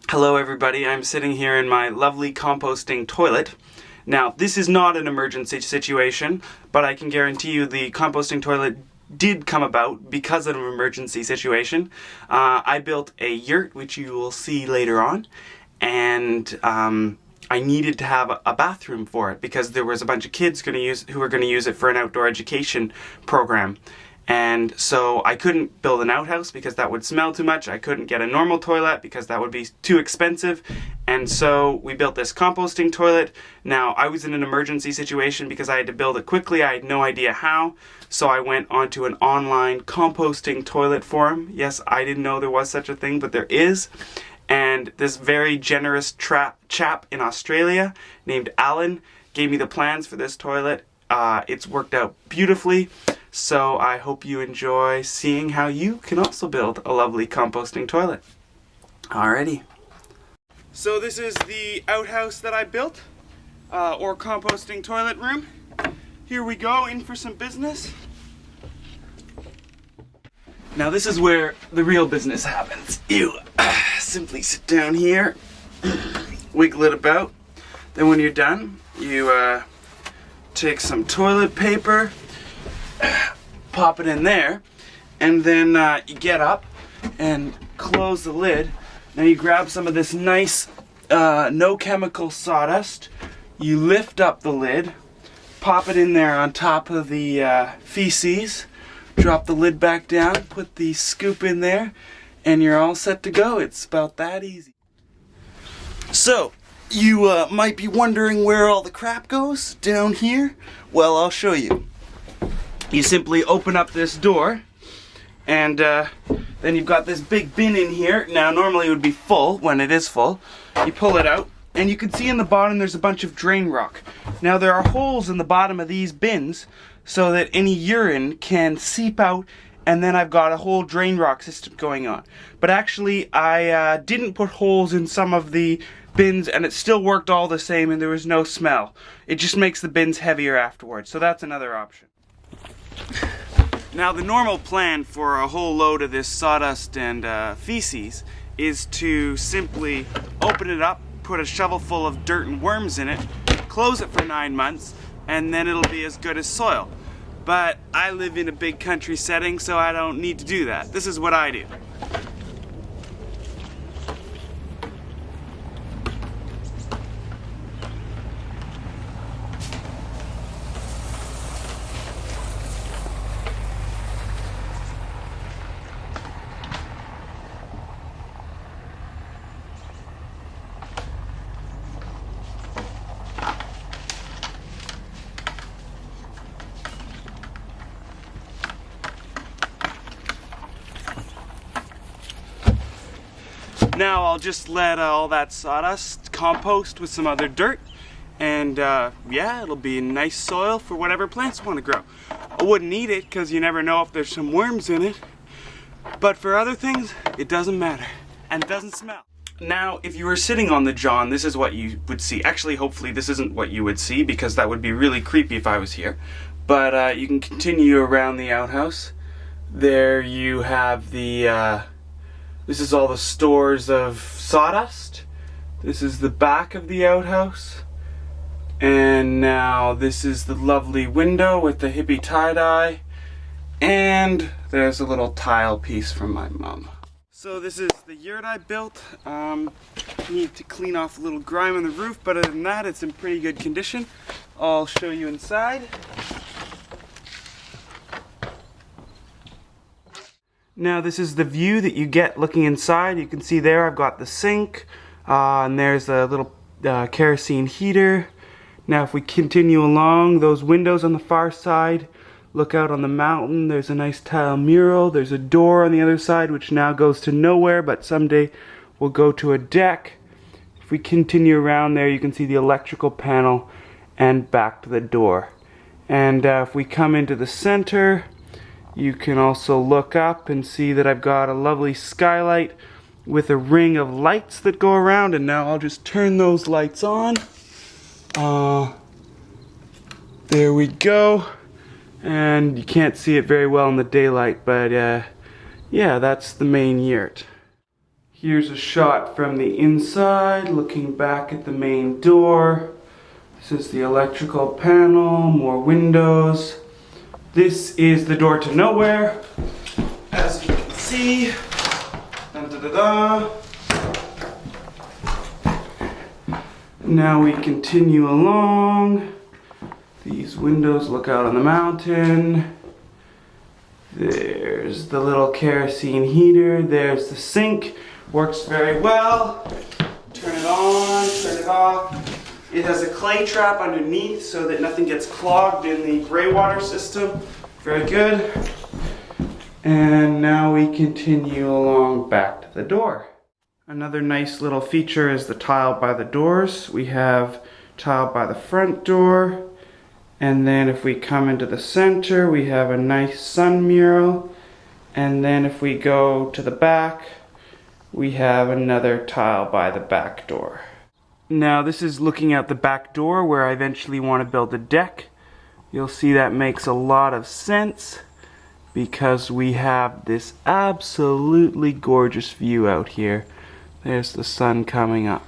Hello everybody, I'm sitting here in my lovely composting toilet. Now, this is not an emergency situation, but I can guarantee you the composting toilet did come about because of an emergency situation. I built a yurt, which you will see later on, and I needed to have a bathroom for it because there was a bunch of kids who were going to use it for an outdoor education program. And so I couldn't build an outhouse because that would smell too much. I couldn't get a normal toilet because that would be too expensive. And so we built this composting toilet. Now, I was in an emergency situation because I had to build it quickly. I had no idea how. So I went onto an online composting toilet forum. Yes, I didn't know there was such a thing, but there is. And this very generous chap in Australia named Alan gave me the plans for this toilet. It's worked out beautifully. So I hope you enjoy seeing how you can also build a lovely composting toilet. Alrighty. So this is the outhouse that I built, or composting toilet room. Here we go, in for some business. Now this is where the real business happens. You simply sit down here, wiggle it about. Then when you're done, you take some toilet paper, pop it in there, and then you get up and close the lid. Now you grab some of this nice no chemical sawdust, you lift up the lid, pop it in there on top of the feces, drop the lid back down, put the scoop in there, and you're all set to go. It's about that easy. So you might be wondering where all the crap goes down here. Well, I'll show you. You simply open up this door, and then you've got this big bin in here. Now, normally it would be full when it is full. You pull it out, and you can see in the bottom there's a bunch of drain rock. Now, there are holes in the bottom of these bins so that any urine can seep out, and then I've got a whole drain rock system going on. But actually, I didn't put holes in some of the bins, and it still worked all the same, and there was no smell. It just makes the bins heavier afterwards, so that's another option. Now, the normal plan for a whole load of this sawdust and feces is to simply open it up, put a shovel full of dirt and worms in it, close it for 9 months, and then it'll be as good as soil. But I live in a big country setting, so I don't need to do that. This is what I do. Now I'll just let all that sawdust compost with some other dirt, and yeah, it'll be nice soil for whatever plants want to grow. I wouldn't eat it because you never know if there's some worms in it, but for other things it doesn't matter, and it doesn't smell. Now, if you were sitting on the john, this is what you would see. Actually, hopefully this isn't what you would see, because that would be really creepy if I was here. But you can continue around the outhouse. There you have the this is all the stores of sawdust. This is the back of the outhouse. And now this is the lovely window with the hippie tie-dye. And there's a little tile piece from my mom. So this is the yurt I built. Need to clean off a little grime on the roof, but other than that, it's in pretty good condition. I'll show you inside. Now this is the view that you get looking inside. You can see there I've got the sink, and there's a little kerosene heater. Now if we continue along, those windows on the far side look out on the mountain. There's a nice tile mural. There's a door on the other side which now goes to nowhere, but someday will go to a deck. If we continue around there, you can see the electrical panel and back to the door. And if we come into the center, you can also look up and see that I've got a lovely skylight with a ring of lights that go around, and now I'll just turn those lights on. There we go. And you can't see it very well in the daylight, but yeah, that's the main yurt. Here's a shot from the inside, looking back at the main door. This is the electrical panel, more windows. This is the door to nowhere, as you can see. Dun, da, da, da. Now we continue along. These windows look out on the mountain. There's the little kerosene heater. There's the sink. Works very well. Turn it on, turn it off. It has a clay trap underneath so that nothing gets clogged in the gray water system. Very good. And now we continue along back to the door. Another nice little feature is the tile by the doors. We have tile by the front door. And then if we come into the center, we have a nice sun mural. And then if we go to the back, we have another tile by the back door. Now this is looking out the back door where I eventually want to build a deck. You'll see that makes a lot of sense because we have this absolutely gorgeous view out here. There's the sun coming up.